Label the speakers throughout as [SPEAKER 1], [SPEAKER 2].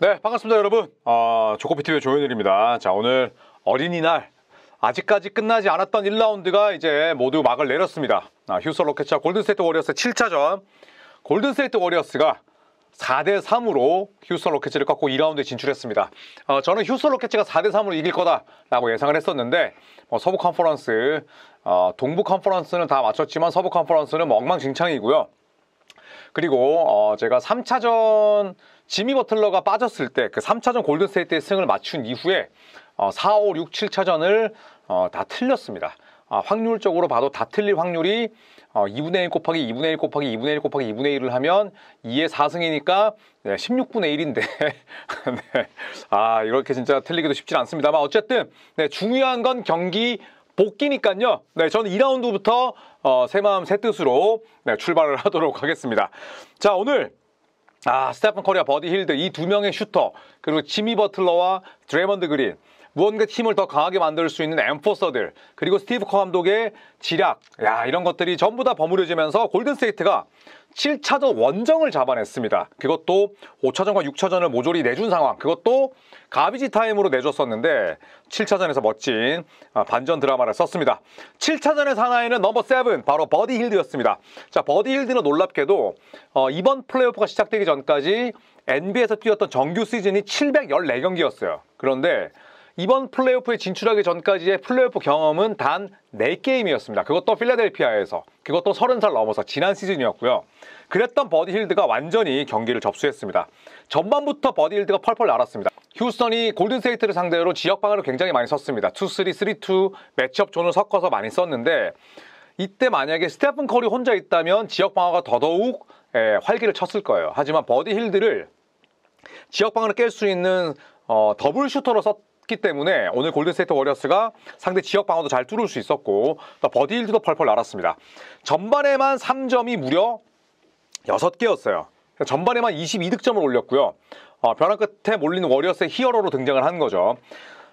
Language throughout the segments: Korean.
[SPEAKER 1] 네, 반갑습니다, 여러분. 조코피TV의 조현일입니다. 자, 오늘 어린이날 아직까지 끝나지 않았던 1라운드가 이제 모두 막을 내렸습니다. 휴스턴 로켓츠와 골든스테이트 워리어스의 7차전. 골든스테이트 워리어스가 4대3으로 휴스턴 로켓츠를 꺾고 2라운드에 진출했습니다. 저는 휴스턴 로켓츠가 4대3으로 이길 거다라고 예상을 했었는데 서부 컨퍼런스, 동부 컨퍼런스는 다 맞췄지만 서부 컨퍼런스는 뭐 엉망진창이고요. 그리고 제가 3차전 지미 버틀러가 빠졌을 때 그 3차전 골든스테이트의 승을 맞춘 이후에 4, 5, 6, 7차전을 다 틀렸습니다. 확률적으로 봐도 다 틀릴 확률이 2분의 1 곱하기 2분의 1 곱하기 2분의 1 곱하기 2분의 1을 하면 2의 4승이니까 16분의 1인데 네. 이렇게 진짜 틀리기도 쉽진 않습니다만 어쨌든 중요한 건 경기 복귀니까요. 저는 2라운드부터 새 마음 새 뜻으로 출발을 하도록 하겠습니다. 자, 오늘 스테픈 커리와 버디 힐드 이 두 명의 슈터, 그리고 지미 버틀러와 드레이먼드 그린, 무언가 팀을 더 강하게 만들 수 있는 엠포서들, 그리고 스티브 커 감독의 지략, 이런 것들이 전부 다 버무려지면서 골든스테이트가 7차전 원정을 잡아냈습니다. 그것도 5차전과 6차전을 모조리 내준 상황, 그것도 가비지 타임으로 내줬었는데 7차전에서 멋진 반전 드라마를 썼습니다. 7차전의 사나이는 넘버 7, 바로 버디 힐드였습니다. 자, 버디 힐드는 놀랍게도 이번 플레이오프가 시작되기 전까지 NBA에서 뛰었던 정규 시즌이 714경기였어요. 그런데 이번 플레이오프에 진출하기 전까지의 플레이오프 경험은 단 4게임이었습니다. 그것도 필라델피아에서, 그것도 30살 넘어서 지난 시즌이었고요. 그랬던 버디 힐드가 완전히 경기를 접수했습니다. 전반부터 버디 힐드가 펄펄 날았습니다. 휴스턴이 골든스테이트를 상대로 지역 방어를 굉장히 많이 썼습니다. 2-3, 3-2 매치업 존을 섞어서 많이 썼는데 이때 만약에 스테픈 커리 혼자 있다면 지역 방어가 더더욱 활기를 쳤을 거예요. 하지만 버디 힐드를 지역 방어를 깰 수 있는 더블 슈터로 썼기 때문에 오늘 골든스테이트 워리어스가 상대 지역 방어도 잘 뚫을 수 있었고 또 버디 힐드도 펄펄 날았습니다. 전반에만 3점이 무려 6개였어요. 전반에만 22득점을 올렸고요. 벼랑 끝에 몰리는 워리어스의 히어로로 등장을 한 거죠.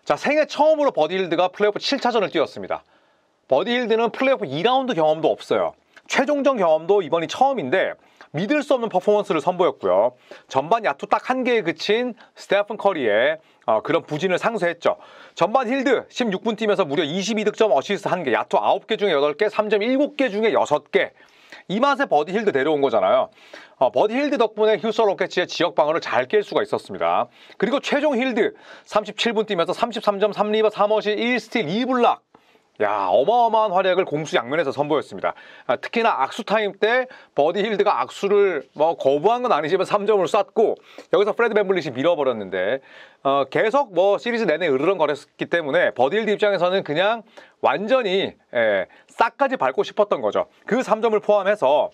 [SPEAKER 1] 자, 생애 처음으로 버디 힐드가 플레이오프 7차전을 뛰었습니다. 버디 힐드는 플레이오프 2라운드 경험도 없어요. 최종전 경험도 이번이 처음인데 믿을 수 없는 퍼포먼스를 선보였고요. 전반 야투 딱 한 개에 그친 스테픈 커리의 그런 부진을 상쇄했죠. 전반 힐드 16분 팀에서 무려 22득점, 어시스트 1개, 야투 9개 중에 8개, 3점 7개 중에 6개. 이 맛에 버디 힐드 데려온 거잖아요. 버디 힐드 덕분에 휴스턴 로켓츠의 지역 방어를 잘 깰 수가 있었습니다. 그리고 최종 힐드 37분 팀에서 33점, 3리바, 3어시, 1스틸, 2블락. 어마어마한 활약을 공수양면에서 선보였습니다. 특히나 악수 타임 때 버디 힐드가 악수를 거부한 건 아니지만 3점을 쐈고 여기서 프레드 밴블릿이 밀어버렸는데 계속 시리즈 내내 으르렁거렸기 때문에 버디 힐드 입장에서는 그냥 완전히 싹까지 밟고 싶었던 거죠. 그 3점을 포함해서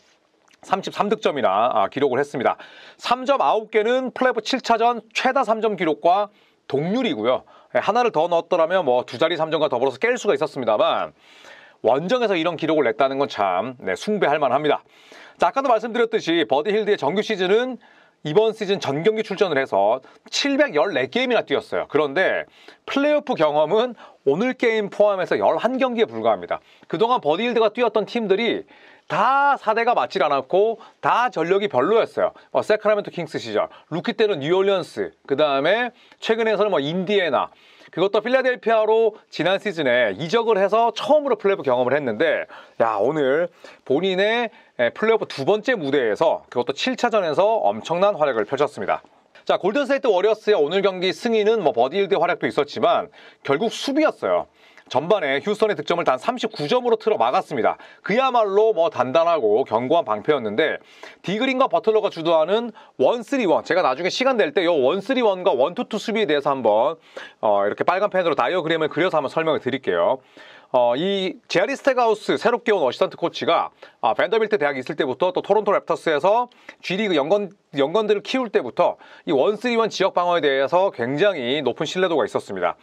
[SPEAKER 1] 33득점이나 기록을 했습니다. 3점 9개는 플레이오프 7차전 최다 3점 기록과 동률이고요. 하나를 더 넣었더라면 두 자리 3점과 더불어서 깰 수가 있었습니다만 원정에서 이런 기록을 냈다는 건 참 숭배할 만합니다. 자, 아까도 말씀드렸듯이 버디 힐드의 정규 시즌은 이번 시즌 전 경기 출전을 해서 714게임이나 뛰었어요. 그런데 플레이오프 경험은 오늘 게임 포함해서 11경기에 불과합니다. 그동안 버디 힐드가 뛰었던 팀들이 다 4대가 맞질 않았고 다 전력이 별로였어요. 세크라멘토 킹스 시절, 루키 때는 뉴올리언스, 그 다음에 최근에서는 인디애나, 그것도 필라델피아로 지난 시즌에 이적을 해서 처음으로 플레이오프 경험을 했는데 오늘 본인의 플레이오프 두 번째 무대에서 그것도 7차전에서 엄청난 활약을 펼쳤습니다. 자, 골든스테이트 워리어스의 오늘 경기 승리는 버디 힐드의 활약도 있었지만 결국 수비였어요. 전반에 휴스턴의 득점을 단 39점으로 틀어 막았습니다. 그야말로 단단하고 견고한 방패였는데 디그린과 버틀러가 주도하는 1-3-1, 제가 나중에 시간 될 때 이 1-3-1과 1-2-2 수비에 대해서 한번 이렇게 빨간 펜으로 다이어그램을 그려서 한번 설명을 드릴게요. 이 제아리 스택하우스 새롭게 온 어시스턴트 코치가 밴더빌트 대학에 있을 때부터 또 토론토 랩터스에서 G리그 연건들을 키울 때부터 이 1-3-1 지역 방어에 대해서 굉장히 높은 신뢰도가 있었습니다.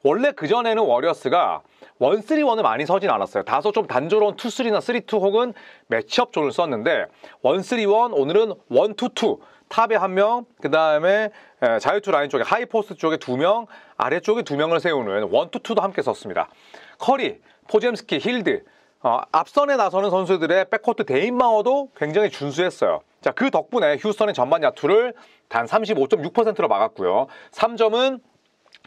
[SPEAKER 1] 원래 그전에는 워리어스가 1-3-1을 많이 서진 않았어요. 다소 좀 단조로운 2-3나 3-2 혹은 매치업 존을 썼는데 1-3-1, 오늘은 1-2-2, 탑에 1명, 그 다음에 자유투 라인 쪽에 하이포스트 쪽에 2명, 아래쪽에 2명을 세우는 1-2-2도 함께 썼습니다. 커리, 포젬스키, 힐드, 앞선에 나서는 선수들의 백코트 대인 방어도 굉장히 준수했어요. 자, 그 덕분에 휴스턴의 전반 야투를 단 35.6%로 막았고요. 3점은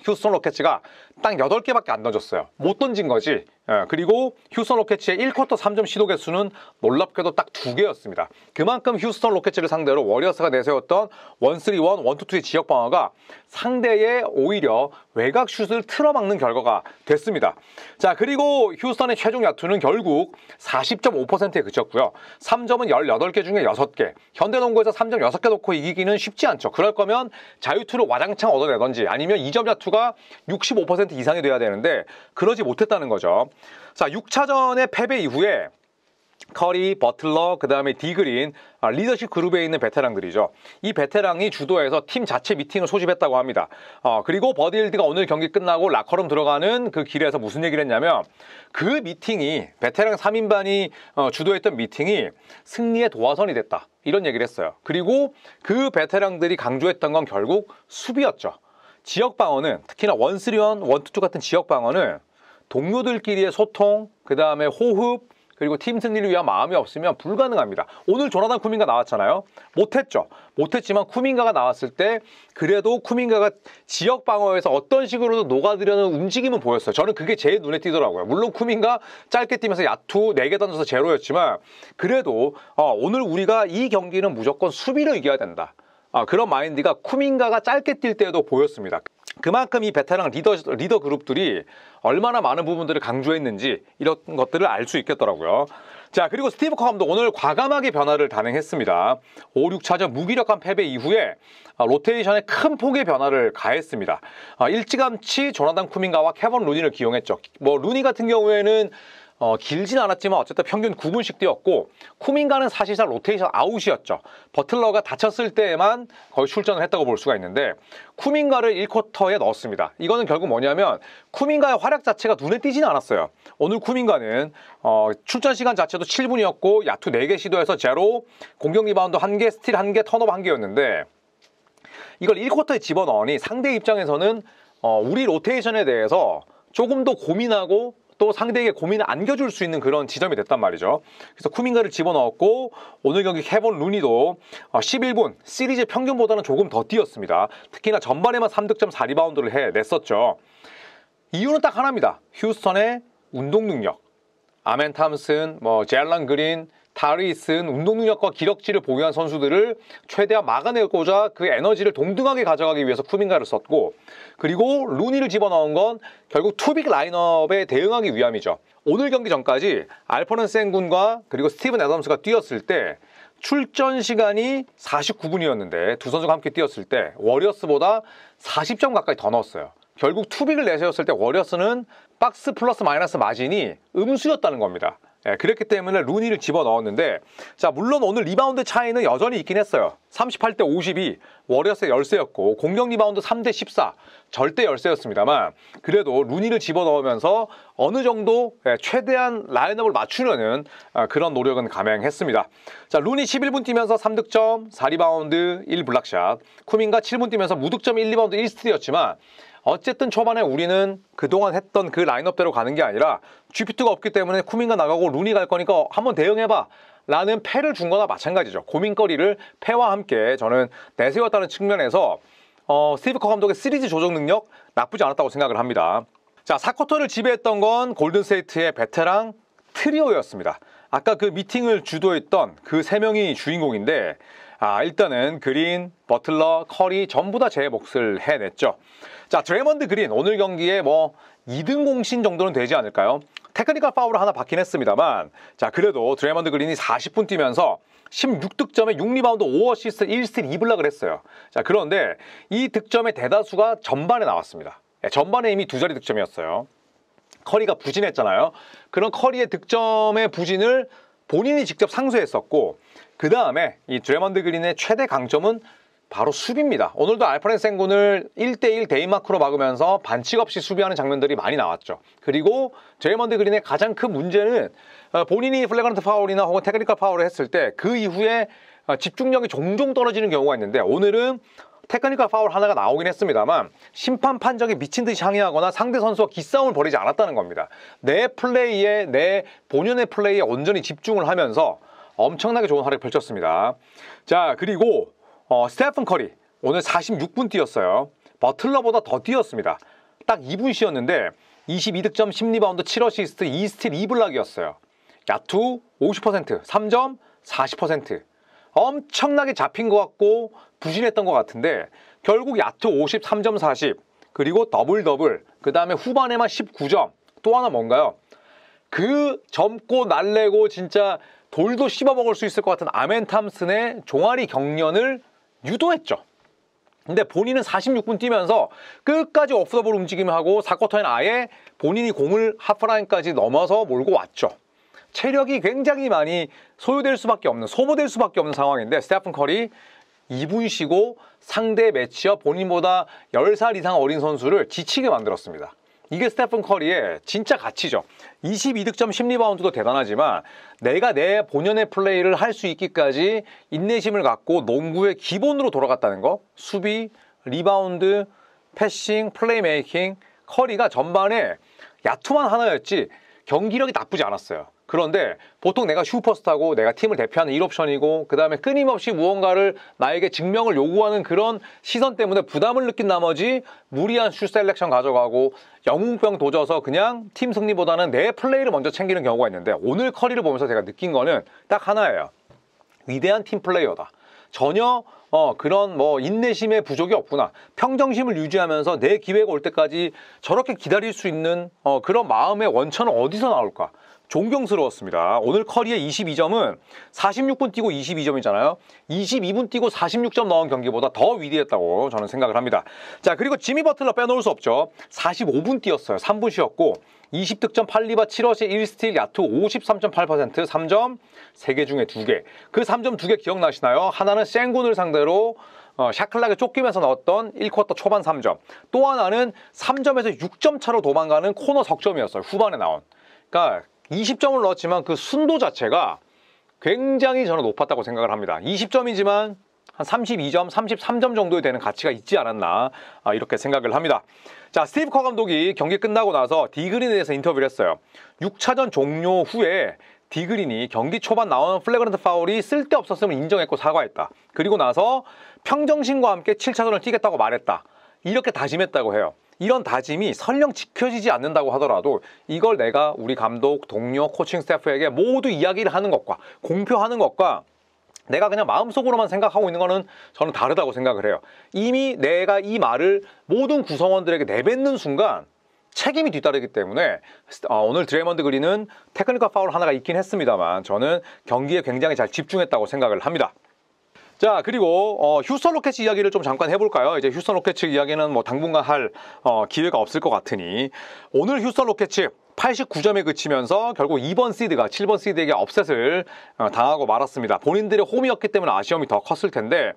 [SPEAKER 1] 휴스턴 로켓츠가 딱 8개밖에 안 던졌어요. 못 던진 거지. 그리고 휴스턴 로켓츠의 1쿼터 3점 시도 개수는 놀랍게도 딱 2개였습니다. 그만큼 휴스턴 로켓츠를 상대로 워리어스가 내세웠던 1-3-1, 1-2-2의 지역 방어가 상대의 오히려 외곽 슛을 틀어막는 결과가 됐습니다. 자, 그리고 휴스턴의 최종 야투는 결국 40.5%에 그쳤고요. 3점은 18개 중에 6개. 현대농구에서 3점 6개 넣고 이기기는 쉽지 않죠. 그럴 거면 자유투를 와장창 얻어내던지 아니면 2점 야투가 65% 이상이 돼야 되는데 그러지 못했다는 거죠. 자, 6차전의 패배 이후에 커리, 버틀러, 그 다음에 디그린 리더십 그룹에 있는 베테랑들이죠. 이 베테랑이 주도해서 팀 자체 미팅을 소집했다고 합니다. 그리고 버디 힐드가 오늘 경기 끝나고 라커룸 들어가는 그 길에서 무슨 얘기를 했냐면 그 미팅이 베테랑 3인반이 주도했던 미팅이 승리의 도화선이 됐다. 이런 얘기를 했어요. 그리고 그 베테랑들이 강조했던 건 결국 수비였죠. 지역 방어는 특히나 1-3-1, 1-2 같은 지역 방어는 동료들끼리의 소통, 그 다음에 호흡, 그리고 팀 승리를 위한 마음이 없으면 불가능합니다. 오늘 조나단 쿠민가 나왔잖아요. 못했죠. 못했지만 쿠민가가 나왔을 때 그래도 쿠민가가 지역 방어에서 어떤 식으로든 녹아들려는 움직임은 보였어요. 저는 그게 제일 눈에 띄더라고요. 물론 쿠민가 짧게 뛰면서 야투 4개 던져서 제로였지만 그래도 오늘 우리가 이 경기는 무조건 수비를 이겨야 된다. 그런 마인드가 쿠민가가 짧게 뛸 때에도 보였습니다. 그만큼 이 베테랑 리더 그룹들이 얼마나 많은 부분들을 강조했는지 이런 것들을 알 수 있겠더라고요. 자, 그리고 스티브 커 감독 오늘 과감하게 변화를 단행했습니다. 5, 6차전 무기력한 패배 이후에 로테이션에 큰 폭의 변화를 가했습니다. 일찌감치 조나단 쿠민가와 케번 루니를 기용했죠. 뭐 루니 같은 경우에는 길진 않았지만 어쨌든 평균 9분씩 뛰었고 쿠민가는 사실상 로테이션 아웃이었죠. 버틀러가 다쳤을 때에만 거의 출전을 했다고 볼 수가 있는데 쿠민가를 1쿼터에 넣었습니다. 이거는 결국 뭐냐면 쿠민가의 활약 자체가 눈에 띄진 않았어요. 오늘 쿠민가는 출전 시간 자체도 7분이었고 야투 4개 시도해서 제로, 공격 리바운드 1개, 스틸 1개, 턴오버 1개였는데 이걸 1쿼터에 집어넣으니 상대 입장에서는 우리 로테이션에 대해서 조금 더 고민하고 또 상대에게 고민을 안겨줄 수 있는 그런 지점이 됐단 말이죠. 그래서 쿠민가를 집어넣었고 오늘 경기 케번 루니도 11분 시리즈 평균보다는 조금 더 뛰었습니다. 특히나 전반에만 3득점 4리바운드를 해냈었죠. 이유는 딱 하나입니다. 휴스턴의 운동 능력. 아멘 탐슨, 제일런 그린, 타리슨 운동 능력과 기력치를 보유한 선수들을 최대한 막아내고자 그 에너지를 동등하게 가져가기 위해서 쿠민가를 썼고 그리고 루니를 집어넣은 건 결국 투빅 라인업에 대응하기 위함이죠. 오늘 경기 전까지 알퍼넌 센군과 그리고 스티븐 애덤스가 뛰었을 때 출전 시간이 49분이었는데 두 선수가 함께 뛰었을 때 워리어스보다 40점 가까이 더 넣었어요. 결국 투빅을 내세웠을 때 워리어스는 박스 플러스 마이너스 마진이 음수였다는 겁니다. 그랬기 때문에 루니를 집어넣었는데 자, 물론 오늘 리바운드 차이는 여전히 있긴 했어요. 38대 52 워리어스의 열세였고 공격 리바운드 3대 14 절대 열세였습니다만 그래도 루니를 집어넣으면서 어느 정도 최대한 라인업을 맞추려는 그런 노력은 감행했습니다. 자, 루니 11분 뛰면서 3득점 4리바운드 1블락샷, 쿠민가 7분 뛰면서 무득점 1리바운드 1스틸이었지만 어쨌든 초반에 우리는 그동안 했던 그 라인업대로 가는 게 아니라 GP2가 없기 때문에 쿠민가 나가고 루니 갈 거니까 한번 대응해봐 라는 패를 준 거나 마찬가지죠. 고민거리를 패와 함께 저는 내세웠다는 측면에서 스티브 커 감독의 시리즈 조정 능력 나쁘지 않았다고 생각을 합니다. 자, 4쿼터를 지배했던 건 골든스테이트의 베테랑 트리오였습니다. 아까 그 미팅을 주도했던 그 3명이 주인공인데 일단은 그린, 버틀러, 커리 전부 다 제 몫을 해냈죠. 자, 드레먼드 그린 오늘 경기에 2등 공신 정도는 되지 않을까요? 테크니컬 파울을 하나 받긴 했습니다만 자, 그래도 드레먼드 그린이 40분 뛰면서 16득점에 6리바운드 5어시스트 1스틸 2블락을 했어요. 자, 그런데 이 득점의 대다수가 전반에 나왔습니다. 전반에 이미 2자리 득점이었어요. 커리가 부진했잖아요. 그런 커리의 득점의 부진을 본인이 직접 상쇄했었고 그 다음에 이 드레먼드 그린의 최대 강점은 바로 수비입니다. 오늘도 알퍼넌 센군을 1대1 데이마크로 막으면서 반칙 없이 수비하는 장면들이 많이 나왔죠. 그리고 드레먼드 그린의 가장 큰 문제는 본인이 플래그런트 파울이나 혹은 테크니컬 파울을 했을 때 그 이후에 집중력이 종종 떨어지는 경우가 있는데 오늘은 테크니컬 파울 하나가 나오긴 했습니다만 심판 판정에 미친 듯이 항의하거나 상대 선수와 기싸움을 벌이지 않았다는 겁니다. 내 플레이에 내 본연의 플레이에 온전히 집중을 하면서 엄청나게 좋은 활약 펼쳤습니다. 자, 그리고 스테픈 커리 오늘 46분 뛰었어요. 버틀러보다 더 뛰었습니다. 딱 2분 쉬었는데 22득점, 10리바운드, 7어시스트, 2스틸, 2블락이었어요. 야투 50%, 3점 40%. 엄청나게 잡힌 것 같고 부진했던 것 같은데 결국 야투 50, 3점 40, 그리고 더블, 그 다음에 후반에만 19점. 또 하나 뭔가요? 그 젊고 날래고 진짜 돌도 씹어먹을 수 있을 것 같은 아멘 탐슨의 종아리 경련을 유도했죠. 근데 본인은 46분 뛰면서 끝까지 오프더볼 움직임을 하고 4쿼터에는 아예 본인이 공을 하프라인까지 넘어서 몰고 왔죠. 체력이 굉장히 많이 소모될 수밖에 없는 상황인데 스테픈 커리 2분 쉬고 상대 매치업 본인보다 10살 이상 어린 선수를 지치게 만들었습니다. 이게 스테픈 커리의 진짜 가치죠. 22득점 10리바운드도 대단하지만 내가 내 본연의 플레이를 할 수 있기까지 인내심을 갖고 농구의 기본으로 돌아갔다는 거. 수비, 리바운드, 패싱, 플레이메이킹. 커리가 전반에 야투만 하나였지 경기력이 나쁘지 않았어요. 그런데 보통 내가 슈퍼스타고 내가 팀을 대표하는 1옵션이고 그 다음에 끊임없이 무언가를 나에게 증명을 요구하는 그런 시선 때문에 부담을 느낀 나머지 무리한 슛 셀렉션 가져가고 영웅병 도져서 그냥 팀 승리보다는 내 플레이를 먼저 챙기는 경우가 있는데 오늘 커리를 보면서 제가 느낀 거는 딱 하나예요. 위대한 팀 플레이어다. 전혀 그런 인내심의 부족이 없구나. 평정심을 유지하면서 내 기회가 올 때까지 저렇게 기다릴 수 있는 그런 마음의 원천은 어디서 나올까? 존경스러웠습니다. 오늘 커리의 22점은 46분 뛰고 22점이잖아요. 22분 뛰고 46점 넣은 경기보다 더 위대했다고 저는 생각을 합니다. 자, 그리고 지미 버틀러 빼놓을 수 없죠. 45분 뛰었어요. 3분 쉬었고 20득점 8리바 7어시 1스틸 야투 53.8% 3점 3개 중에 2개. 그 3점 2개 기억나시나요? 하나는 생군을 상대로 샤클락에 쫓기면서 넣었던 1쿼터 초반 3점. 또 하나는 3점에서 6점 차로 도망가는 코너 석점이었어요. 후반에 나온. 그러니까 20점을 넣었지만 그 순도 자체가 굉장히 저는 높았다고 생각을 합니다. 20점이지만 한 32점, 33점 정도에 되는 가치가 있지 않았나 이렇게 생각을 합니다. 자, 스티브 커 감독이 경기 끝나고 나서 디그린에 대해서 인터뷰를 했어요. 6차전 종료 후에 디그린이 경기 초반 나오는 플래그런트 파울이 쓸데없었음을 인정했고 사과했다. 그리고 나서 평정심과 함께 7차전을 뛰겠다고 말했다. 이렇게 다짐했다고 해요. 이런 다짐이 설령 지켜지지 않는다고 하더라도 이걸 내가 우리 감독, 동료, 코칭 스태프에게 모두 이야기를 하는 것과 공표하는 것과 내가 그냥 마음속으로만 생각하고 있는 거는 저는 다르다고 생각을 해요. 이미 내가 이 말을 모든 구성원들에게 내뱉는 순간 책임이 뒤따르기 때문에 오늘 드레이먼드 그린은 테크니컬 파울 하나가 있긴 했습니다만 저는 경기에 굉장히 잘 집중했다고 생각을 합니다. 자, 그리고 휴스턴 로켓츠 이야기를 좀 잠깐 해볼까요? 이제 휴스턴 로켓츠 이야기는 당분간 할 기회가 없을 것 같으니 오늘 휴스턴 로켓츠 89점에 그치면서 결국 2번 시드가 7번 시드에게 업셋을 당하고 말았습니다. 본인들의 홈이었기 때문에 아쉬움이 더 컸을 텐데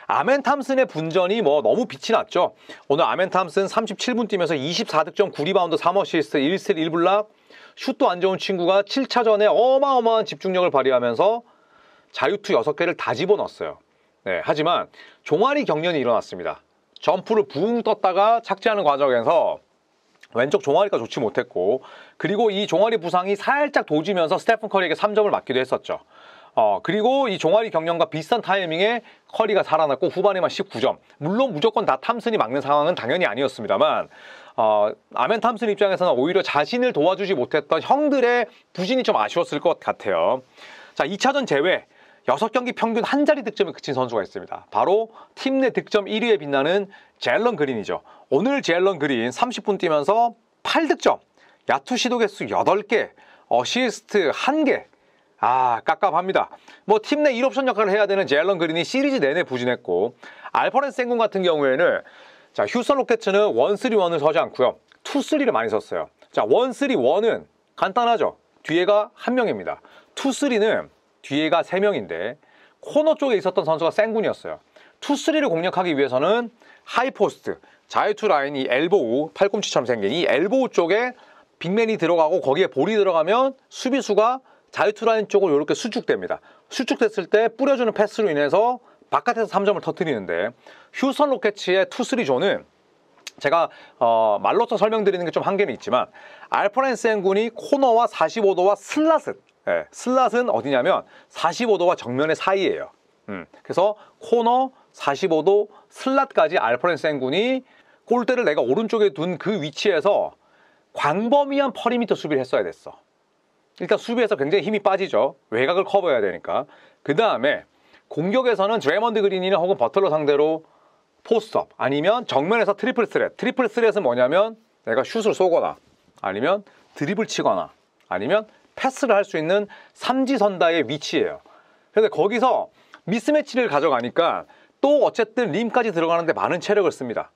[SPEAKER 1] 아멘 탐슨의 분전이 너무 빛이 났죠. 오늘 아멘 탐슨 37분 뛰면서 24득점 9리바운드 3어시스트 1스틸 1블락 슛도 안 좋은 친구가 7차전에 어마어마한 집중력을 발휘하면서 자유투 6개를 다 집어넣었어요. 네, 하지만 종아리 경련이 일어났습니다. 점프를 붕 떴다가 착지하는 과정에서 왼쪽 종아리가 좋지 못했고 그리고 이 종아리 부상이 살짝 도지면서 스테픈 커리에게 3점을 맞기도 했었죠. 그리고 이 종아리 경련과 비슷한 타이밍에 커리가 살아났고 후반에만 19점. 물론 무조건 다 탐슨이 막는 상황은 당연히 아니었습니다만 아멘 탐슨 입장에서는 오히려 자신을 도와주지 못했던 형들의 부진이 좀 아쉬웠을 것 같아요. 자, 2차전 제외 6경기 평균 한 자리 득점에 그친 선수가 있습니다. 바로 팀 내 득점 1위에 빛나는 제일런 그린이죠. 오늘 제일런 그린 30분 뛰면서 8득점, 야투 시도 개수 8개, 어시스트 1개. 깝깝합니다. 팀 내 1옵션 역할을 해야 되는 제일런 그린이 시리즈 내내 부진했고 알퍼렌 생군 같은 경우에는 자, 휴스턴 로켓츠는 1-3-1을 서지 않고요. 2-3를 많이 썼어요. 자, 1-3-1은 간단하죠. 뒤에가 1명입니다. 2-3는 뒤에가 3명인데 코너 쪽에 있었던 선수가 생군이었어요. 2-3를 공략하기 위해서는 하이포스트, 자유투 라인 이 엘보우, 팔꿈치처럼 생긴 이 엘보우 쪽에 빅맨이 들어가고 거기에 볼이 들어가면 수비수가 자유투 라인 쪽으로 이렇게 수축됩니다. 수축됐을 때 뿌려주는 패스로 인해서 바깥에서 3점을 터뜨리는데 휴스턴 로켓츠의 2-3 존은 제가 말로써 설명드리는 게 좀 한계는 있지만 알퍼렌 생군이 코너와 45도와 슬라스 예, 슬롯은 어디냐면 45도와 정면의 사이예요. 그래서 코너 45도 슬롯까지 알퍼렌 센군이 골대를 내가 오른쪽에 둔 그 위치에서 광범위한 퍼리미터 수비를 했어야 됐어. 일단 수비에서 굉장히 힘이 빠지죠. 외곽을 커버해야 되니까. 그 다음에 공격에서는 드레먼드 그린이나 혹은 버틀러 상대로 포스트업 아니면 정면에서 트리플 스렛. 트리플 스렛은 뭐냐면 내가 슛을 쏘거나 아니면 드리블 치거나 아니면 패스를 할 수 있는 삼지선다의 위치예요. 그런데 거기서 미스매치를 가져가니까 또 어쨌든 림까지 들어가는데 많은 체력을 씁니다.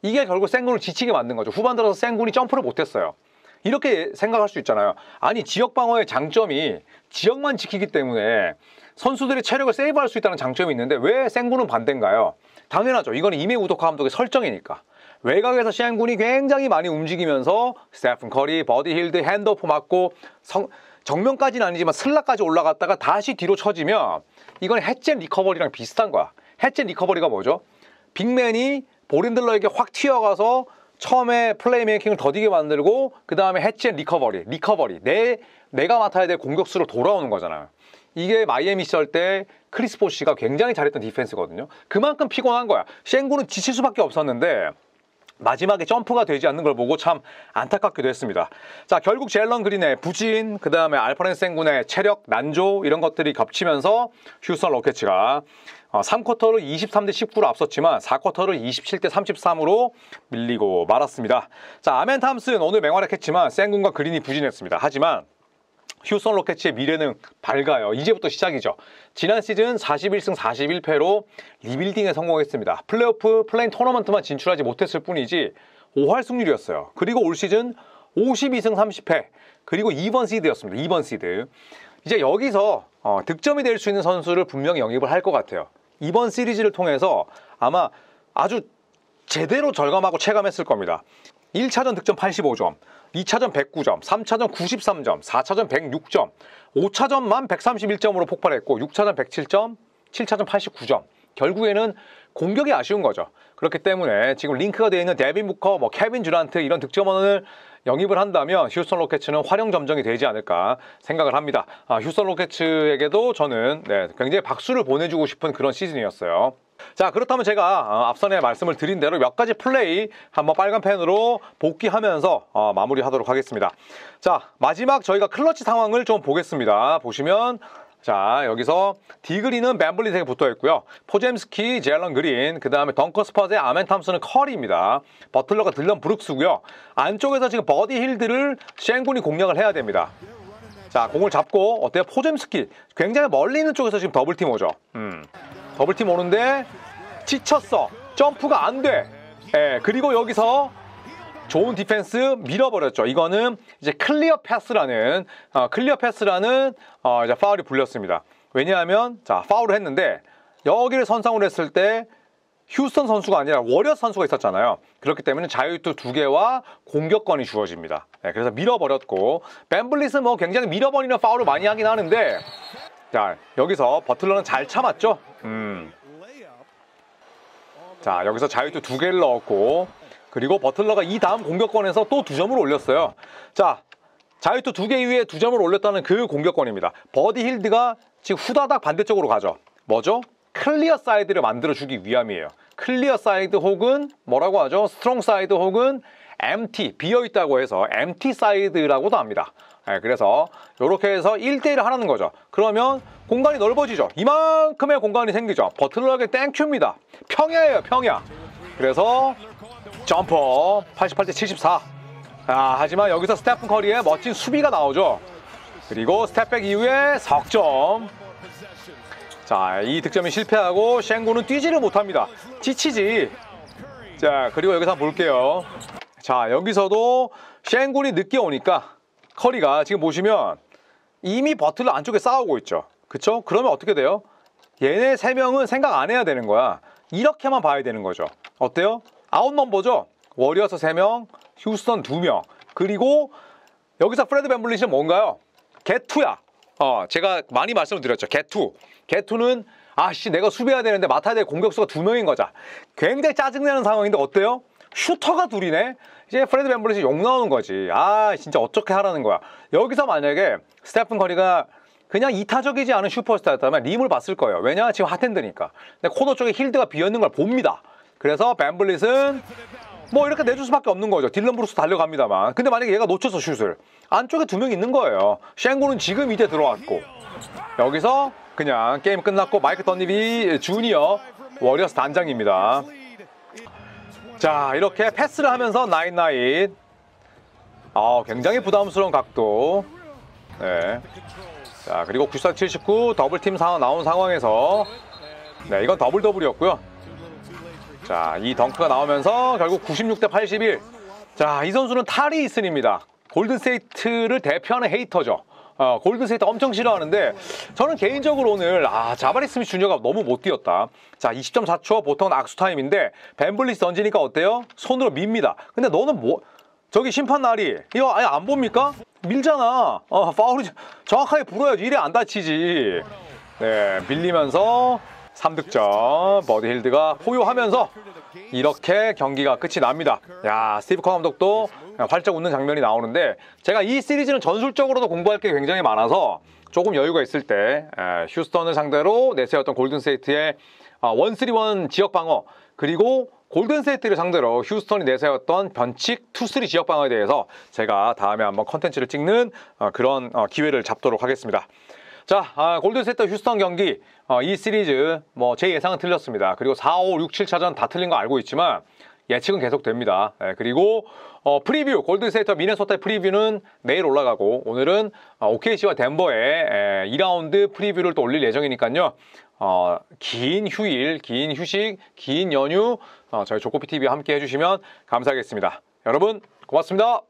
[SPEAKER 1] 이게 결국 센군을 지치게 만든 거죠. 후반 들어서 센군이 점프를 못했어요. 이렇게 생각할 수 있잖아요. 아니 지역 방어의 장점이 지역만 지키기 때문에 선수들이 체력을 세이브할 수 있다는 장점이 있는데 왜 센군은 반대인가요? 당연하죠. 이건 이메 우도카 감독의 설정이니까. 외곽에서 센군이 굉장히 많이 움직이면서 스테픈 커리, 버디 힐드, 핸드오프 맞고 정면까지는 아니지만 슬락까지 올라갔다가 다시 뒤로 쳐지면 이건 햇젯 리커버리랑 비슷한 거야. 햇젯 리커버리가 뭐죠? 빅맨이 볼핸들러에게 확 튀어가서 처음에 플레이메이킹을 더디게 만들고 그 다음에 햇젯 리커버리 내가 맡아야 될 공격수로 돌아오는 거잖아요. 이게 마이애미 시절 때 크리스 보시가 굉장히 잘했던 디펜스거든요. 그만큼 피곤한 거야. 센군은 지칠 수밖에 없었는데 마지막에 점프가 되지 않는 걸 보고 참 안타깝기도 했습니다. 자, 결국 제일런 그린의 부진, 그 다음에 알퍼렌 센군의 체력 난조 이런 것들이 겹치면서 휴스턴 로켓츠가 3쿼터를 23대 19로 앞섰지만 4쿼터를 27대 33으로 밀리고 말았습니다. 자, 아멘 탐슨 오늘 맹활약했지만 센군과 그린이 부진했습니다. 하지만 휴스턴 로켓츠의 미래는 밝아요. 이제부터 시작이죠. 지난 시즌 41승 41패로 리빌딩에 성공했습니다. 플레이오프 플레인 토너먼트만 진출하지 못했을 뿐이지 5할 승률이었어요. 그리고 올 시즌 52승 30패 그리고 2번 시드였습니다. 2번 시드. 이제 여기서 득점이 될 수 있는 선수를 분명히 영입을 할 것 같아요. 이번 시리즈를 통해서 아마 아주 제대로 절감하고 체감했을 겁니다. 1차전 득점 85점, 2차전 109점, 3차전 93점, 4차전 106점, 5차전만 131점으로 폭발했고 6차전 107점, 7차전 89점. 결국에는 공격이 아쉬운 거죠. 그렇기 때문에 지금 링크가 되어 있는 데빈 부커, 케빈 듀란트 이런 득점원을 영입을 한다면 휴스턴 로켓츠는 활용점정이 되지 않을까 생각을 합니다. 휴스턴 로켓츠에게도 저는 굉장히 박수를 보내주고 싶은 그런 시즌이었어요. 자, 그렇다면 제가 앞선에 말씀을 드린 대로 몇 가지 플레이 한번 빨간 펜으로 복귀하면서 마무리하도록 하겠습니다. 자, 마지막 저희가 클러치 상황을 좀 보겠습니다. 보시면 자, 여기서 디그린은 벤블릿에게 붙어있고요. 포젬스키, 제일런 그린, 그 다음에 덩커 스퍼즈의 아멘 탐슨은 커리입니다. 버틀러가 딜런 브룩스고요. 안쪽에서 지금 버디 힐드를 센군이 공략을 해야 됩니다. 자, 공을 잡고 어때요? 포젬스키 굉장히 멀리 있는 쪽에서 지금 더블팀 오죠. 더블팀 오는데 지쳤어. 점프가 안 돼. 그리고 여기서 좋은 디펜스 밀어버렸죠. 이거는 이제 클리어 패스라는 이제 파울이 불렸습니다. 왜냐하면 자, 파울을 했는데 여기를 선상으로 했을 때 휴스턴 선수가 아니라 워리어스 선수가 있었잖아요. 그렇기 때문에 자유투 2개와 공격권이 주어집니다. 그래서 밀어버렸고 벤블릿은 굉장히 밀어버리는 파울을 많이 하긴 하는데 자, 여기서 버틀러는 잘 참았죠. 자, 여기서 자유투 2개를 넣었고 그리고 버틀러가 이 다음 공격권에서 또 2점을 올렸어요. 자, 자유투 2개 이후에 2점을 올렸다는 그 공격권입니다. 버디 힐드가 지금 후다닥 반대쪽으로 가죠. 뭐죠? 클리어 사이드를 만들어주기 위함이에요. 클리어 사이드 혹은 뭐라고 하죠? 스트롱 사이드 혹은 MT, 비어있다고 해서 MT 사이드라고도 합니다. 그래서 이렇게 해서 1대1을 하라는 거죠. 그러면 공간이 넓어지죠. 이만큼의 공간이 생기죠. 버틀러에게 땡큐입니다. 평야예요, 평야. 그래서 점퍼 88대 74. 하지만 여기서 스테픈 커리의 멋진 수비가 나오죠. 그리고 스텝백 이후에 석점. 자, 이 득점이 실패하고 센군은 뛰지를 못합니다. 지치지. 자, 그리고 여기서 한번 볼게요. 자, 여기서도 센군이 늦게 오니까 커리가 지금 보시면 이미 버틀러 안쪽에 싸우고 있죠. 그쵸? 그러면 어떻게 돼요? 얘네 3명은 생각 안 해야 되는 거야. 이렇게만 봐야 되는 거죠. 어때요? 아웃 넘버죠? 워리어스 3명, 휴스턴 2명. 그리고 여기서 프레드 벤블릿은 뭔가요? 겟투야. 제가 많이 말씀을 드렸죠. 겟투. 겟투는 내가 수비해야 되는데 맡아야 될 공격수가 2명인 거죠. 굉장히 짜증나는 상황인데 어때요? 슈터가 둘이네? 이제 프레드 밴블릿이 욕 나오는 거지. 아, 진짜 어떻게 하라는 거야. 여기서 만약에 스테픈 커리가 그냥 이타적이지 않은 슈퍼스타였다면 림을 봤을 거예요. 왜냐? 지금 핫핸드니까. 근데 코너 쪽에 힐드가 비어있는 걸 봅니다. 그래서 밴블릿은 뭐 이렇게 내줄 수밖에 없는 거죠. 딜런 브루스 달려갑니다만. 근데 만약에 얘가 놓쳐서 슛을 안쪽에 2명 있는 거예요. 쉔고는 지금 이제 들어왔고 여기서 그냥 게임 끝났고 마이크 던니비 주니어 워리어스 단장입니다. 자, 이렇게 패스를 하면서 나잇나잇. 굉장히 부담스러운 각도. 네. 자, 그리고 94-79 더블팀 상황 나온 상황에서 네, 이건 더블이었고요. 자, 이 덩크가 나오면서 결국 96-81. 자, 이 선수는 탈이 있으입니다. 골든스테이트를 대표하는 헤이터죠. 골든스테이트 엄청 싫어하는데 저는 개인적으로 오늘 자바리 스미스 주니어가 너무 못 뛰었다. 자, 20.4초 보통은 악수 타임인데 밴블릿 던지니까 어때요? 손으로 밉니다. 근데 너는 뭐 저기 심판 날이 이거 아예 안 봅니까? 밀잖아. 파울이 정확하게 불어야지. 이래 안 다치지. 네, 밀리면서 3득점 버디 힐드가 포효하면서 이렇게 경기가 끝이 납니다. 야, 스티브 커 감독도 활짝 웃는 장면이 나오는데 제가 이 시리즈는 전술적으로도 공부할 게 굉장히 많아서 조금 여유가 있을 때 휴스턴을 상대로 내세웠던 골든스테이트의 1-3-1 지역 방어 그리고 골든스테이트를 상대로 휴스턴이 내세웠던 변칙 2-3 지역 방어에 대해서 제가 다음에 한번 컨텐츠를 찍는 그런 기회를 잡도록 하겠습니다. 자, 골든스테이트 휴스턴 경기 이 시리즈 뭐 제 예상은 틀렸습니다. 그리고 4, 5, 6, 7차전 다 틀린 거 알고 있지만 예측은 계속됩니다. 그리고 프리뷰 골든스테이트와 미네소타의 프리뷰는 내일 올라가고 오늘은 OKC와 덴버의 2라운드 프리뷰를 또 올릴 예정이니까요. 긴 휴일, 긴 휴식, 긴 연휴 저희 조코피TV와 함께 해주시면 감사하겠습니다. 여러분 고맙습니다.